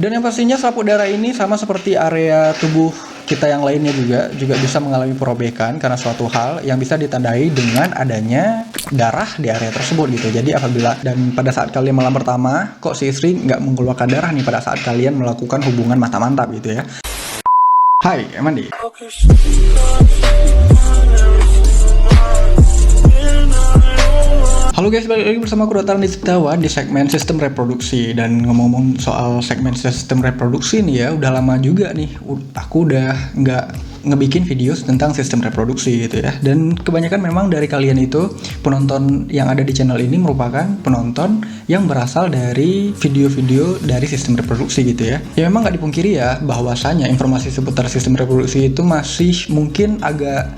Dan yang pastinya selaput darah ini sama seperti area tubuh kita yang lainnya juga bisa mengalami perobekan karena suatu hal yang bisa ditandai dengan adanya darah di area tersebut gitu. Jadi apabila dan pada saat kalian malam pertama kok si istri nggak mengeluarkan darah nih pada saat kalian melakukan hubungan mantap-mantap gitu ya. Hai, Emandi. Halo guys, balik lagi bersama aku Dr. Andi Setiawan di segmen sistem reproduksi. Dan ngomong-ngomong soal segmen sistem reproduksi nih ya, udah lama juga nih aku udah nggak ngebikin video tentang sistem reproduksi gitu ya. Dan kebanyakan memang dari kalian itu penonton yang ada di channel ini merupakan penonton yang berasal dari video-video dari sistem reproduksi gitu ya. Ya memang nggak dipungkiri ya bahwasanya informasi seputar sistem reproduksi itu masih mungkin agak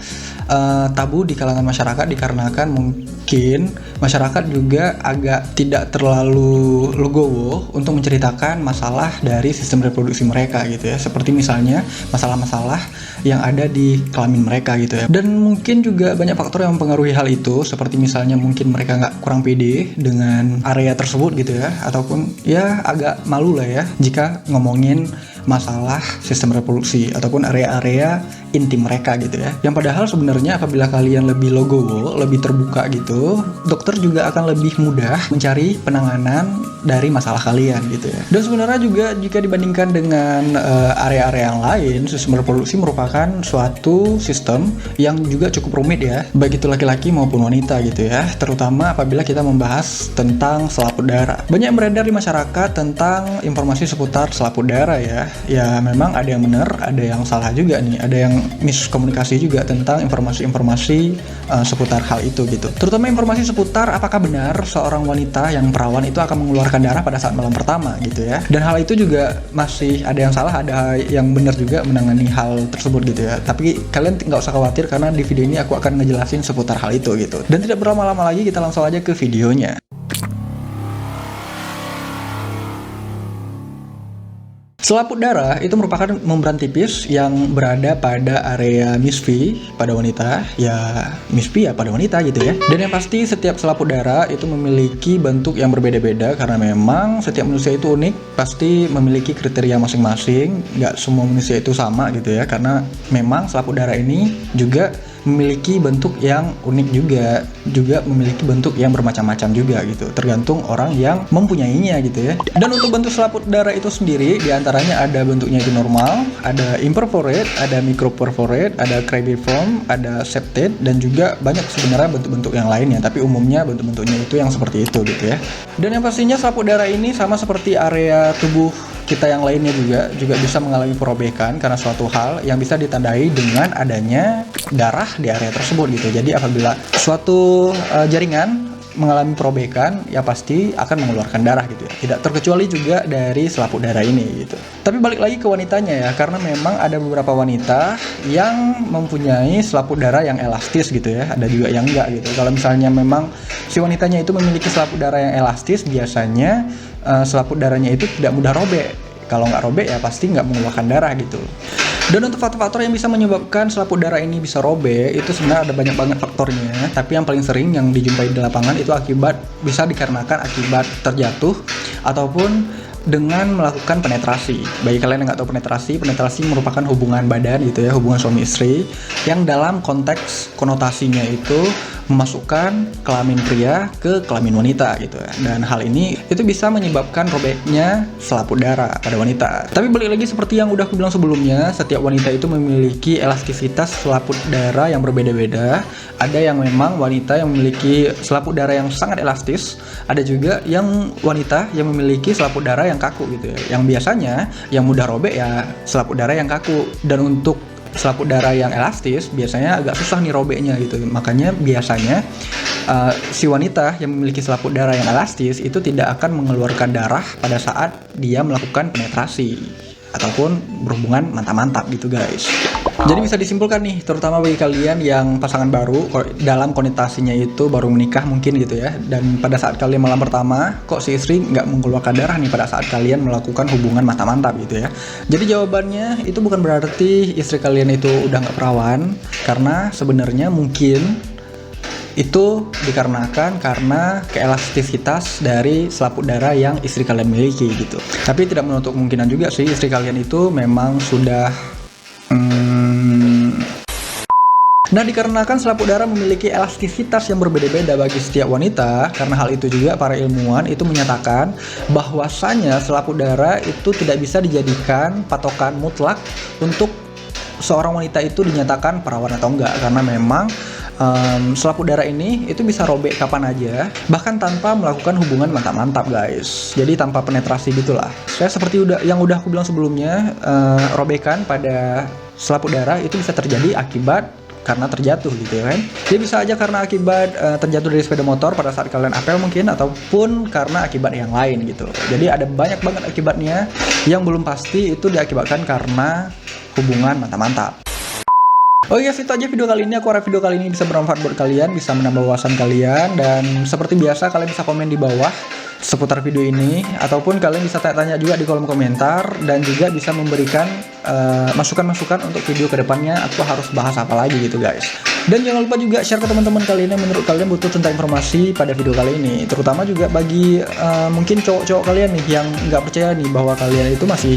tabu di kalangan masyarakat dikarenakan mungkin masyarakat juga agak tidak terlalu legowo untuk menceritakan masalah dari sistem reproduksi mereka gitu ya, seperti misalnya masalah-masalah yang ada di kelamin mereka gitu ya. Dan mungkin juga banyak faktor yang mempengaruhi hal itu, seperti misalnya mungkin mereka nggak kurang pede dengan area tersebut gitu ya, ataupun ya agak malu lah ya jika ngomongin masalah sistem reproduksi ataupun area-area intim mereka gitu ya. Yang padahal sebenarnya apabila kalian lebih legowo, lebih terbuka gitu, dokter juga akan lebih mudah mencari penanganan dari masalah kalian gitu ya. Dan sebenarnya juga jika dibandingkan dengan area-area yang lain, sistem reproduksi merupakan suatu sistem yang juga cukup rumit ya, baik itu laki-laki maupun wanita gitu ya, terutama apabila kita membahas tentang selaput darah. Banyak yang beredar di masyarakat tentang informasi seputar selaput darah ya. Ya memang ada yang benar, ada yang salah juga nih, ada yang miskomunikasi juga tentang informasi-informasi seputar hal itu gitu. Terutama informasi seputar apakah benar seorang wanita yang perawan itu akan mengeluarkan darah pada saat malam pertama gitu ya. Dan hal itu juga masih ada yang salah, ada yang benar juga menangani hal tersebut gitu ya. Tapi kalian nggak usah khawatir karena di video ini aku akan ngejelasin seputar hal itu gitu. Dan tidak berlama-lama lagi, kita langsung aja ke videonya. Selaput darah itu merupakan membran tipis yang berada pada area misfi pada wanita, ya misfi ya pada wanita gitu ya. Dan yang pasti setiap selaput darah itu memiliki bentuk yang berbeda-beda karena memang setiap manusia itu unik, pasti memiliki kriteria masing-masing, nggak semua manusia itu sama gitu ya. Karena memang selaput darah ini juga memiliki bentuk yang unik juga memiliki bentuk yang bermacam-macam juga gitu, tergantung orang yang mempunyainya gitu ya. Dan untuk bentuk selaput darah itu sendiri diantaranya ada bentuknya itu normal, ada imperforate, ada microperforate, ada cribriform, ada septate, dan juga banyak sebenarnya bentuk-bentuk yang lainnya, tapi umumnya bentuk-bentuknya itu yang seperti itu gitu ya. Dan yang pastinya selaput darah ini sama seperti area tubuh kita yang lainnya juga bisa mengalami perobekan karena suatu hal yang bisa ditandai dengan adanya darah di area tersebut gitu. Jadi apabila suatu jaringan mengalami perobekan, ya pasti akan mengeluarkan darah gitu ya. Tidak terkecuali juga dari selaput darah ini gitu. Tapi balik lagi ke wanitanya ya, karena memang ada beberapa wanita yang mempunyai selaput darah yang elastis gitu ya. Ada juga yang enggak gitu. Kalau misalnya memang si wanitanya itu memiliki selaput darah yang elastis, biasanya selaput darahnya itu tidak mudah robek. Kalau nggak robek ya pasti nggak mengeluarkan darah gitu. Dan untuk faktor-faktor yang bisa menyebabkan selaput darah ini bisa robek itu sebenarnya ada banyak banget faktornya. Tapi yang paling sering yang dijumpai di lapangan itu bisa dikarenakan akibat terjatuh ataupun dengan melakukan penetrasi. Bagi kalian yang nggak tahu penetrasi merupakan hubungan badan gitu ya, hubungan suami istri yang dalam konteks konotasinya itu memasukkan kelamin pria ke kelamin wanita gitu ya. Dan hal ini itu bisa menyebabkan robeknya selaput darah pada wanita. Tapi balik lagi seperti yang udah aku bilang sebelumnya, setiap wanita itu memiliki elastisitas selaput darah yang berbeda-beda. Ada yang memang wanita yang memiliki selaput darah yang sangat elastis, ada juga yang wanita yang memiliki selaput darah yang kaku gitu ya. Yang biasanya yang mudah robek ya selaput darah yang kaku. Dan untuk selaput darah yang elastis biasanya agak susah nih robeknya gitu. Makanya biasanya si wanita yang memiliki selaput darah yang elastis itu tidak akan mengeluarkan darah pada saat dia melakukan penetrasi ataupun berhubungan mantap-mantap gitu guys. Jadi bisa disimpulkan nih, terutama bagi kalian yang pasangan baru dalam konotasinya itu baru menikah mungkin gitu ya, dan pada saat kalian malam pertama kok si istri nggak mengeluarkan darah nih pada saat kalian melakukan hubungan mantap-mantap gitu ya. Jadi jawabannya itu bukan berarti istri kalian itu udah nggak perawan, karena sebenarnya mungkin Itu dikarenakan karena keelastisitas dari selaput darah yang istri kalian miliki gitu. Tapi tidak menutup kemungkinan juga sih istri kalian itu memang sudah Nah, dikarenakan selaput darah memiliki elastisitas yang berbeda-beda bagi setiap wanita, karena hal itu juga para ilmuwan itu menyatakan bahwasanya selaput darah itu tidak bisa dijadikan patokan mutlak untuk seorang wanita itu dinyatakan perawan atau enggak, karena memang selaput darah ini itu bisa robek kapan aja, bahkan tanpa melakukan hubungan mantap-mantap guys. Jadi tanpa penetrasi gitulah. Saya seperti yang udah aku bilang sebelumnya, robekan pada selaput darah itu bisa terjadi akibat karena terjatuh gitu ya kan. Dia bisa aja karena akibat terjatuh dari sepeda motor pada saat kalian apel mungkin, ataupun karena akibat yang lain gitu. Jadi ada banyak banget akibatnya yang belum pasti itu diakibatkan karena hubungan mantap-mantap. Oh iya, itu aja video kali ini. Aku harap video kali ini bisa bermanfaat buat kalian, bisa menambah wawasan kalian, dan seperti biasa kalian bisa komen di bawah seputar video ini, ataupun kalian bisa tanya-tanya juga di kolom komentar, dan juga bisa memberikan masukan-masukan untuk video kedepannya aku harus bahas apa lagi gitu guys. Dan jangan lupa juga share ke teman-teman kalian yang menurut kalian butuh tentang informasi pada video kali ini, terutama juga bagi mungkin cowok-cowok kalian nih yang nggak percaya nih bahwa kalian itu masih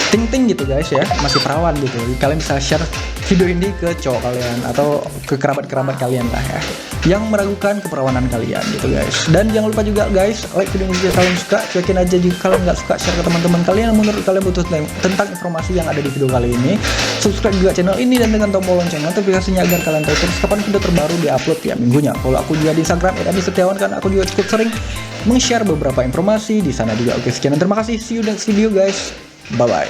ting-ting gitu guys ya, masih perawan gitu. Kalian bisa share video ini ke cowok kalian atau ke kerabat-kerabat kalian lah ya, yang meragukan keperawanan kalian gitu guys. Dan jangan lupa juga guys, like video ini jika kalian suka, cuekin aja jika kalian nggak suka, share ke teman-teman kalian yang menurut kalian butuh tentang informasi yang ada di video kali ini. Subscribe juga channel ini dan tekan tombol lonceng notifikasinya agar kalian tahu terus kapan video terbaru di-upload tiap minggunya. Follow aku juga di Instagram @amisetiawan, karena aku juga cukup sering meng-share beberapa informasi di sana juga. Oke, sekian dan terima kasih. See you next video guys. Bye bye.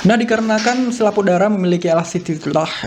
Nah, dikarenakan selaput darah memiliki elastisitas